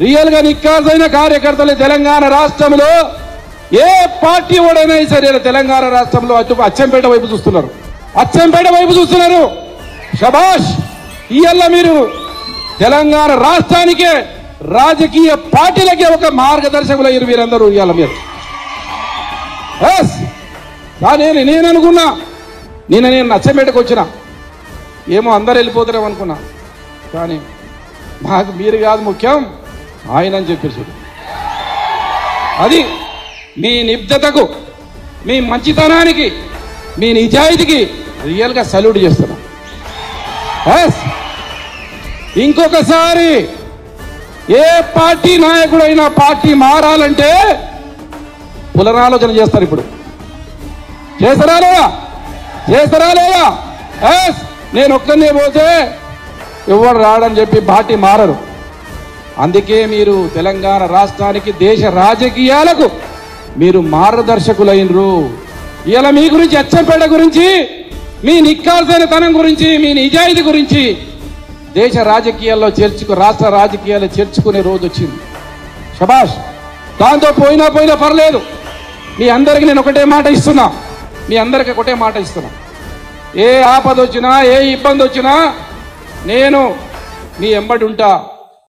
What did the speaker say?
Real గా నిక్కాసైన కార్యకర్తలు తెలంగాణ రాష్ట్రంలో ఏ పార్టీ ఓడైనా సరే తెలంగాణ రాష్ట్రంలో అచ్చంపేట వైపు చూస్తున్నారు, అచ్చంపేట వైపు చూస్తున్నారు. శభాష్. ఇవాళ మీరు తెలంగాణ రాష్ట్రానికే రాజకీయ పార్టీలకే ఒక మార్గదర్శకులు అయ్యారు మీరందరూ. ఇవాళ మీరు నేను అనుకున్నా, నేను అచ్చంపేటకు వచ్చిన ఏమో అందరు వెళ్ళిపోతారేమో అనుకున్నా, కానీ మాకు మీరు కాదు ముఖ్యం, ఆయన అని చెప్పేసి. అది మీ నిబద్ధతకు, మీ మంచితనానికి, మీ నిజాయితీకి రియల్గా సల్యూట్ చేస్తున్నా. ఇంకొకసారి ఏ పార్టీ నాయకుడైనా పార్టీ మారాలంటే పునరాలోచన చేస్తారు. ఇప్పుడు చేస్తారా లేదా? చేస్తారా లేదా? నేను ఒక్కనే పోతే ఎవరు రాడని చెప్పి పార్టీ మారరు. అందుకే మీరు తెలంగాణ రాష్ట్రానికి, దేశ రాజకీయాలకు మీరు మార్గదర్శకులైనరు. ఇలా మీ గురించి, అచ్చంపేట గురించి, మీ నిక్కాల్సిన తనం గురించి, మీ నిజాయితీ గురించి దేశ రాజకీయాల్లో రాష్ట్ర రాజకీయాల్లో చేర్చుకునే రోజు వచ్చింది. శభాష్. దాంతో పోయినా పర్లేదు. మీ అందరికీ నేను ఒకటే మాట ఇస్తున్నా, మీ అందరికీ ఒకటే మాట ఇస్తున్నా. ఏ ఆపద వచ్చినా, ఏ ఇబ్బంది వచ్చినా నేను మీ ఎంబడి ఉంటా.